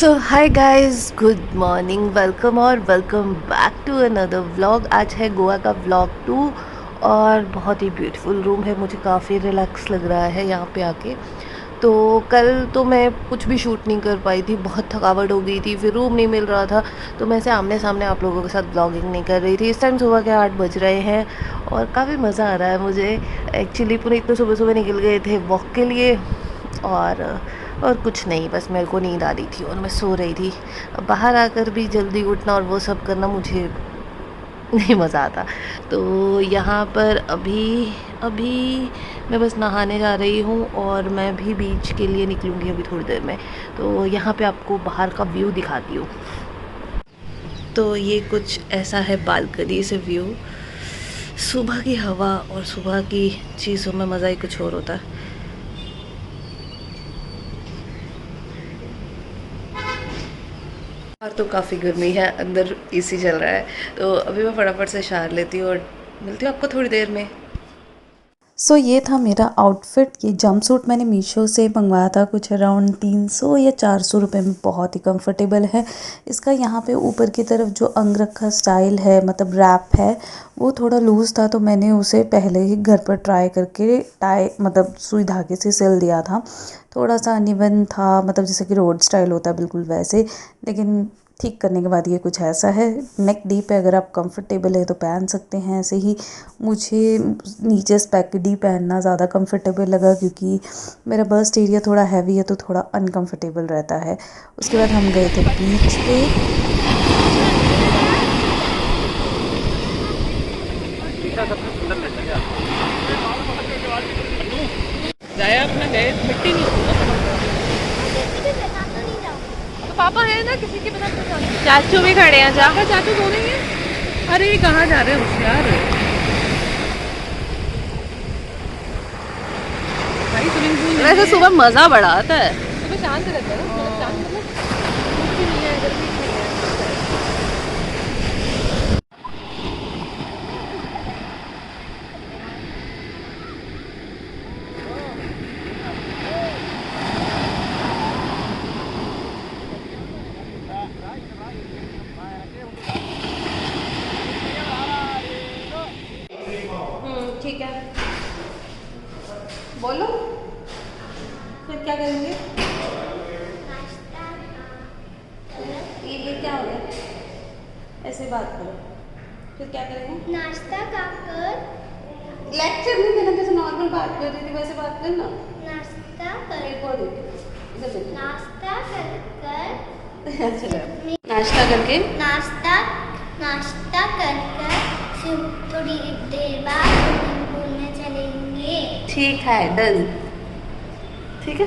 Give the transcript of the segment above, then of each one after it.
सो hi guys, good morning, welcome और welcome back to another vlog. आज है गोवा का व्लॉग 2 और बहुत ही ब्यूटीफुल रूम है। मुझे काफ़ी रिलैक्स लग रहा है यहाँ पे आके। तो कल तो मैं कुछ भी शूट नहीं कर पाई थी, बहुत थकावट हो गई थी, फिर रूम नहीं मिल रहा था, तो मैं से आमने सामने आप लोगों के साथ व्लॉगिंग नहीं कर रही थी। इस टाइम सुबह के 8 बज रहे हैं और काफ़ी मज़ा आ रहा है मुझे। एक्चुअली पूरे इतने सुबह सुबह निकल गए थे वॉक के लिए और कुछ नहीं, बस मेरे को नींद आ रही थी और मैं सो रही थी। अब बाहर आकर भी जल्दी उठना और वो सब करना मुझे नहीं मज़ा आता। तो यहाँ पर अभी अभी मैं बस नहाने जा रही हूँ और मैं भी बीच के लिए निकलूँगी अभी थोड़ी देर में। तो यहाँ पे आपको बाहर का व्यू दिखाती हूँ। तो ये कुछ ऐसा है बालकनी से व्यू। सुबह की हवा और सुबह की चीज़ों में मज़ा ही कुछ और होता है। बाहर तो काफ़ी गर्मी है, अंदर एसी चल रहा है। तो अभी मैं फटाफट से शावर लेती हूँ और मिलती हूँ आपको थोड़ी देर में। ये था मेरा आउटफिट। ये जंपसूट मैंने मीशो से मंगवाया था, कुछ अराउंड 300 या 400 रुपये में। बहुत ही कंफर्टेबल है। इसका यहाँ पे ऊपर की तरफ जो अंगरखा स्टाइल है, मतलब रैप है, वो थोड़ा लूज़ था, तो मैंने उसे पहले ही घर पर ट्राई करके टाई मतलब सुई धागे से सिल दिया था। थोड़ा सा अनइवन था, मतलब जैसे कि रोड स्टाइल होता है बिल्कुल वैसे, लेकिन ठीक करने के बाद ये कुछ ऐसा है। नेक डीप है, अगर आप कंफर्टेबल है तो पहन सकते हैं ऐसे ही। मुझे नीचे स्पेगेटी पहनना ज़्यादा कंफर्टेबल लगा, क्योंकि मेरा बस्ट एरिया थोड़ा हैवी है तो थोड़ा अनकंफर्टेबल रहता है। उसके बाद हम गए थे बीच पे। मिट्टी नहीं होती तो पापा है ना, किसी के बिना तो जाना। चाचू भी खड़े हैं, जा चाचू दो नहीं है। अरे ये कहाँ जा रहे हैं होशियार भाई, स्विमिंग पूल। वैसे सुबह मज़ा बड़ा आता है। सुबह शांत रहता है ना, मतलब शांत मतलब कुछ भी नहीं है, गर्मी नहीं है। ठीक है, बोलो फिर क्या करेंगे। ये क्या हो गया, ऐसे बात करो। फिर क्या करेंगे, नाश्ता खाकर। लेक्चर नहीं देना, जैसे नॉर्मल बात कर रही थी वैसे बात करना। नाश्ता कर एक और इधर देखो। नाश्ता कर अच्छा, नाश्ता करके नाश्ता नाश्ता कर फिर थोड़ी देर बाद स्विमिंग पूल में चलेंगे। ठीक है, डन। ठीक है,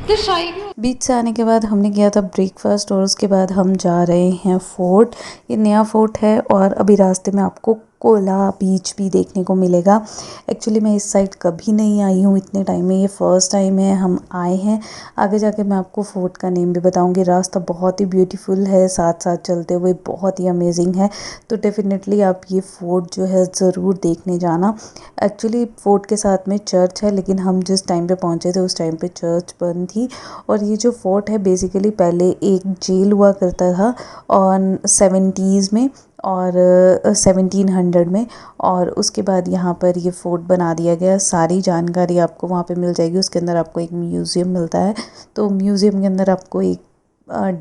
तो शाही क्यों। बीच से आने के बाद हमने किया था ब्रेकफास्ट और उसके बाद हम जा रहे हैं फोर्ट। ये नया फोर्ट है और अभी रास्ते में आपको कोला बीच भी देखने को मिलेगा। एक्चुअली मैं इस साइड कभी नहीं आई हूँ इतने टाइम में, ये फ़र्स्ट टाइम है हम आए हैं। आगे जाके मैं आपको फोर्ट का नेम भी बताऊँगी। रास्ता बहुत ही ब्यूटीफुल है, साथ साथ चलते हुए बहुत ही अमेजिंग है। तो डेफ़िनेटली आप ये फोर्ट जो है ज़रूर देखने जाना। एक्चुअली फोर्ट के साथ में चर्च है, लेकिन हम जिस टाइम पे पहुँचे थे उस टाइम पे चर्च बंद थी। और ये जो फोर्ट है बेसिकली पहले एक जेल हुआ करता था और 70s में और 1700 में, और उसके बाद यहाँ पर ये फोर्ट बना दिया गया। सारी जानकारी आपको वहाँ पे मिल जाएगी। उसके अंदर आपको एक म्यूज़ियम मिलता है, तो म्यूज़ियम के अंदर आपको एक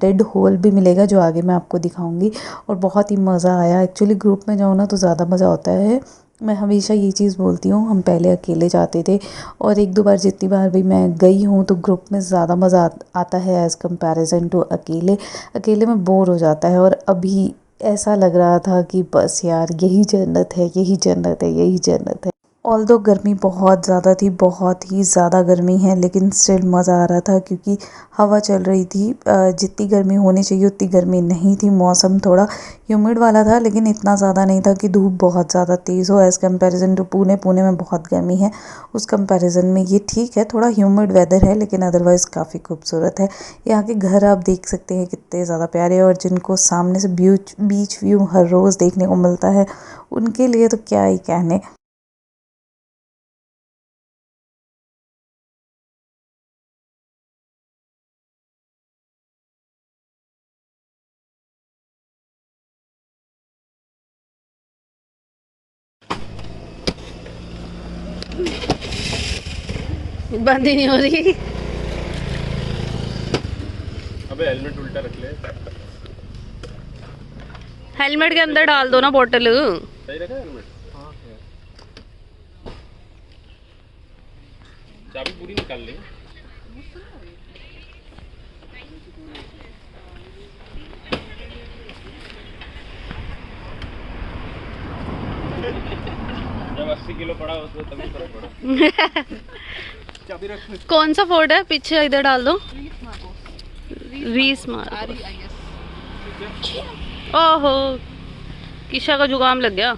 डेड होल भी मिलेगा, जो आगे मैं आपको दिखाऊंगी। और बहुत ही मज़ा आया। एक्चुअली ग्रुप में जाओ ना तो ज़्यादा मज़ा होता है। मैं हमेशा ये चीज़ बोलती हूँ, हम पहले अकेले जाते थे और एक दो बार जितनी बार भी मैं गई हूँ तो ग्रुप में ज़्यादा मज़ा आता है एज़ कंपैरिजन टू अकेले। अकेले में बोर हो जाता है। और अभी ऐसा लग रहा था कि बस यार यही जन्नत है, यही जन्नत है, यही जन्नत है। ऑल्दो गर्मी बहुत ज़्यादा थी, बहुत ही ज़्यादा गर्मी है, लेकिन स्टिल मज़ा आ रहा था क्योंकि हवा चल रही थी। जितनी गर्मी होनी चाहिए उतनी गर्मी नहीं थी। मौसम थोड़ा ह्यूमिड वाला था, लेकिन इतना ज़्यादा नहीं था कि धूप बहुत ज़्यादा तेज़ हो as comparison to Pune. Pune में बहुत गर्मी है, उस कंपैरिजन में ये ठीक है। थोड़ा ह्यूमिड वेदर है, लेकिन अदरवाइज़ काफ़ी खूबसूरत है। यहाँ के घर आप देख सकते हैं कितने ज़्यादा प्यारे हैं, और जिनको सामने से बीच व्यू हर रोज़ देखने को मिलता है उनके लिए तो क्या ही कहने। बंद ही नहीं हो रही। अबे हेलमेट उल्टा रख ले। हेलमेट के अंदर डाल दो ना बोतल। सही रखा है हेलमेट? हाँ। चाबी पूरी निकाल ली। जब 80 किलो पड़ा उसको तभी फर्क पड़ा। चाबी रख। कौन सा फोर्ड है पीछे, इधर डाल दो। रीस मार। ओहो, किशा का जुकाम लग गया।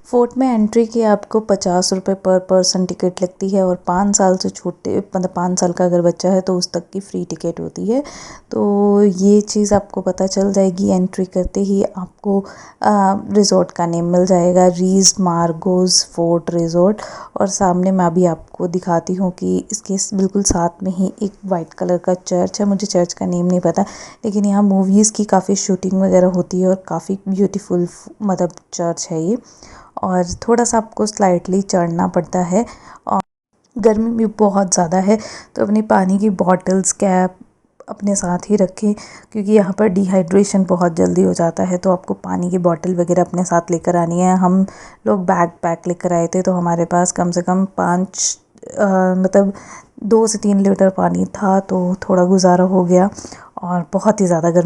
फोर्ट में एंट्री की आपको 50 रुपये पर पर्सन टिकट लगती है और 5 साल से छोटे मतलब 5 साल का अगर बच्चा है तो उस तक की फ्री टिकट होती है। तो ये चीज़ आपको पता चल जाएगी एंट्री करते ही। आपको रिज़ॉर्ट का नेम मिल जाएगा, रीज मार्गोस फोर्ट रिज़ॉर्ट। और सामने मैं अभी आपको दिखाती हूँ कि इसके बिल्कुल साथ में ही एक वाइट कलर का चर्च है। मुझे चर्च का नेम नहीं पता, लेकिन यहाँ मूवीज़ की काफ़ी शूटिंग वगैरह होती है और काफ़ी ब्यूटीफुल मतलब चर्च है ये। और थोड़ा सा आपको स्लाइटली चढ़ना पड़ता है और गर्मी भी बहुत ज़्यादा है, तो अपनी पानी की बॉटल्स कैप अपने साथ ही रखें, क्योंकि यहाँ पर डिहाइड्रेशन बहुत जल्दी हो जाता है। तो आपको पानी की बॉटल वगैरह अपने साथ लेकर आनी है। हम लोग बैग पैक लेकर आए थे, तो हमारे पास कम से कम 5 मतलब 2 से 3 लीटर पानी था, तो थोड़ा गुजारा हो गया। और बहुत ही ज़्यादा गर्मी।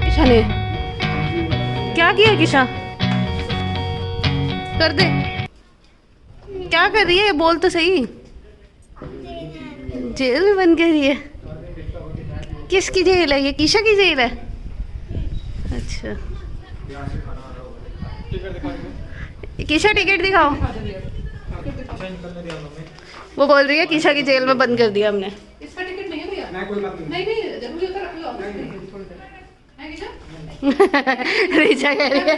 किशा ने क्या किया? किशा कर दे। क्या कर रही है, बोल तो सही। जेल में बंद कर रही है? किसकी जेल है ये? किशा की जेल है? अच्छा, किशा टिकट दिखाओ। वो बोल रही है किशा की जेल में बंद कर दिया हमने। इसका टिकट नहीं है भैया? कोई बात नहीं। नहीं जरूरी होता रख लो, थोड़ी देर है किशा? रीचा कह रही है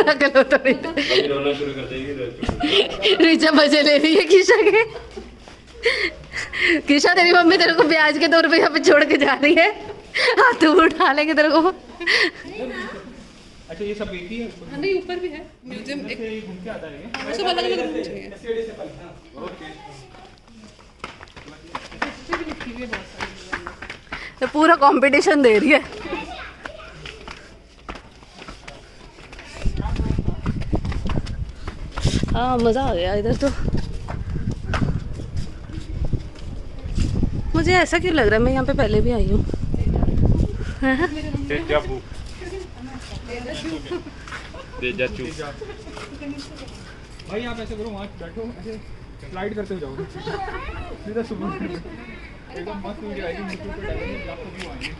रख लो तो। अभी रोना शुरू कर देगी। रीचा मजे ले रही है किशा के। किशा तेरी मम्मी तेरे को ब्याज के 2 रुपये यहाँ पे छोड़ के जा रही है, हाथ उठा लेंगे तेरे को। अच्छा, ये सब एक ही है? हाँ, नहीं ऊपर भी है म्यूजियम, एक घूम के आता है सब अलग अलग रूम चाहिए। तो पूरा कंपटीशन दे रही है। हाँ, मज़ा आ गया इधर तो। मुझे ऐसा क्यों लग रहा है मैं यहाँ पे पहले भी आई हूँ। भाई आप ऐसे करो, वहाँ बैठो, ऐसे स्लाइड करते हुए जाओ सीधा सुबह एकदम मस्त वीडियो आएगी यूट्यूब पे डालेंगे, आपको व्यू आएंगे।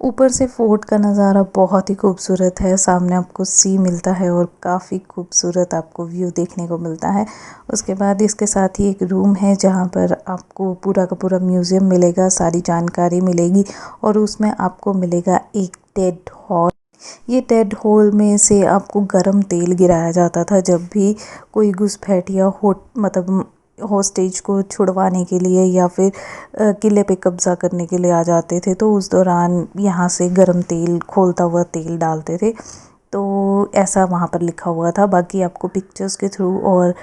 ऊपर से फोर्ट का नज़ारा बहुत ही खूबसूरत है। सामने आपको सी मिलता है और काफ़ी खूबसूरत आपको व्यू देखने को मिलता है। उसके बाद इसके साथ ही एक रूम है जहाँ पर आपको पूरा का पूरा म्यूज़ियम मिलेगा, सारी जानकारी मिलेगी। और उसमें आपको मिलेगा एक डेड हॉल। ये डेड होल में से आपको गर्म तेल गिराया जाता था जब भी कोई घुसपैठ या मतलब हॉस्टेज को छुड़वाने के लिए या फिर किले पे कब्ज़ा करने के लिए आ जाते थे, तो उस दौरान यहाँ से गर्म तेल, खोलता हुआ तेल डालते थे। तो ऐसा वहाँ पर लिखा हुआ था। बाकी आपको पिक्चर्स के थ्रू और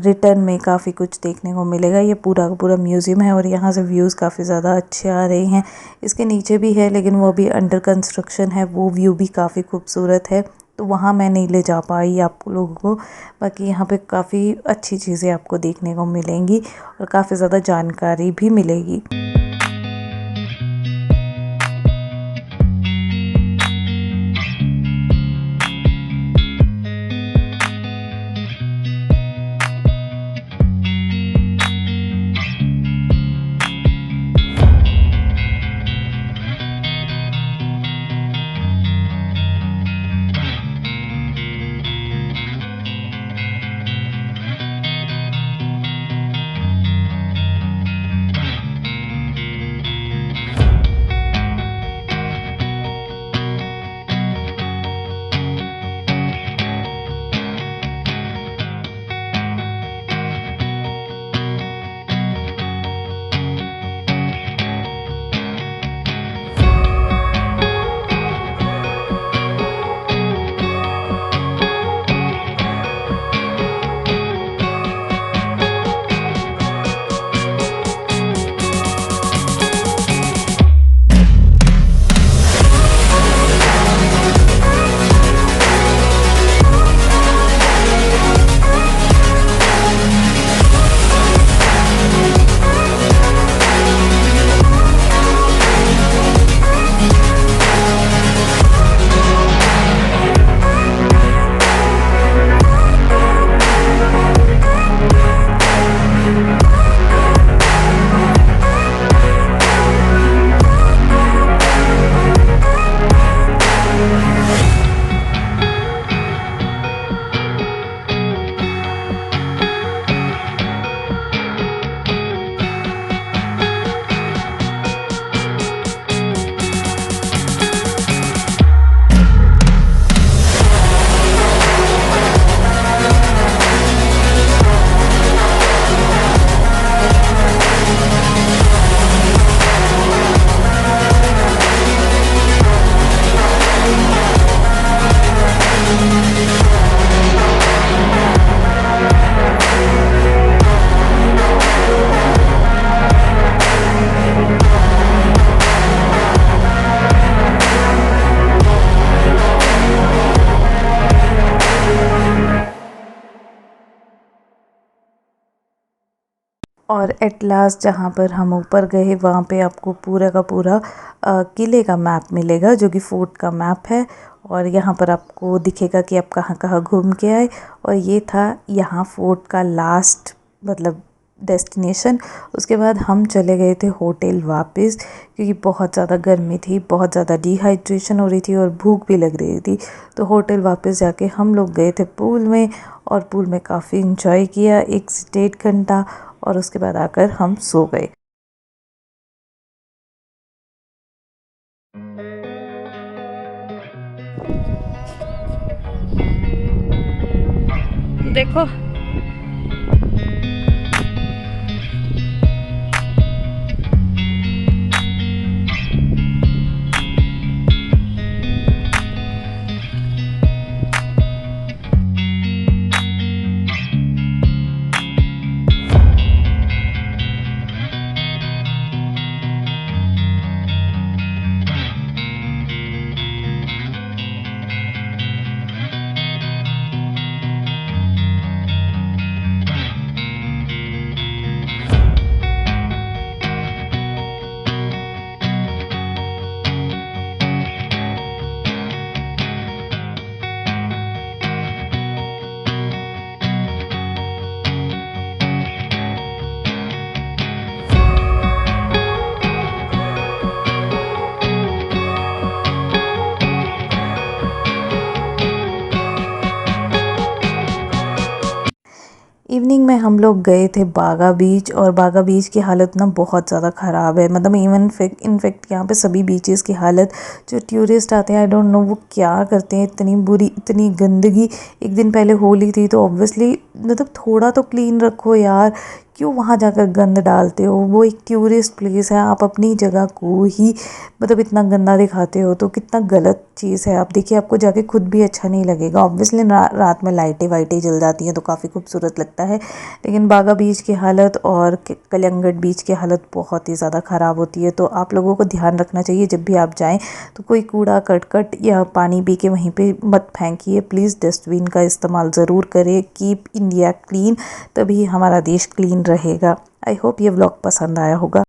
रिटर्न में काफ़ी कुछ देखने को मिलेगा। ये पूरा का पूरा म्यूज़ियम है और यहाँ से व्यूज़ काफ़ी ज़्यादा अच्छे आ रहे हैं। इसके नीचे भी है लेकिन वो अभी अंडर कंस्ट्रक्शन है, वो व्यू भी काफ़ी खूबसूरत है। तो वहाँ मैं नहीं ले जा पाई आप लोगों को। बाकी यहाँ पे काफ़ी अच्छी चीज़ें आपको देखने को मिलेंगी और काफ़ी ज़्यादा जानकारी भी मिलेगी। और एट लास्ट जहाँ पर हम ऊपर गए वहाँ पे आपको पूरा का पूरा किले का मैप मिलेगा, जो कि फोर्ट का मैप है। और यहाँ पर आपको दिखेगा कि आप कहाँ कहाँ घूम के आए। और ये था यहाँ फोर्ट का लास्ट मतलब डेस्टिनेशन। उसके बाद हम चले गए थे होटल वापस, क्योंकि बहुत ज़्यादा गर्मी थी, बहुत ज़्यादा डिहाइड्रेशन हो रही थी और भूख भी लग रही थी। तो होटल वापस जाके हम लोग गए थे पूल में, और पूल में काफ़ी इंजॉय किया 1 से 1.5 घंटा। और उसके बाद आकर हम सो गए। देखो इवनिंग में हम लोग गए थे बागा बीच, और बागा बीच की हालत ना बहुत ज़्यादा ख़राब है। मतलब इनफेक्ट यहाँ पे सभी बीचेस की हालत, जो टूरिस्ट आते हैं आई डोंट नो वो क्या करते हैं, इतनी बुरी, इतनी गंदगी। एक दिन पहले होली थी तो ऑब्वियसली मतलब थोड़ा तो क्लीन रखो यार, क्यों वहाँ जाकर गंद डालते हो, वो एक टूरिस्ट प्लेस है, आप अपनी जगह को ही मतलब इतना गंदा दिखाते हो तो कितना गलत चीज़ है। आप देखिए आपको जाके खुद भी अच्छा नहीं लगेगा। ऑब्वियसली रात में लाइटें वाइटें जल जाती हैं तो काफ़ी खूबसूरत लगता है, लेकिन बागा बीच की हालत और कलिंगड बीच की हालत बहुत ही ज़्यादा ख़राब होती है। तो आप लोगों को ध्यान रखना चाहिए जब भी आप जाएं तो कोई कूड़ा करकट या पानी पी के वहीं पे मत फेंकिए। प्लीज़ डस्टबिन का इस्तेमाल ज़रूर करें। कीप इंडिया क्लीन, तभी हमारा देश क्लीन रहेगा। आई होप ये व्लॉग पसंद आया होगा।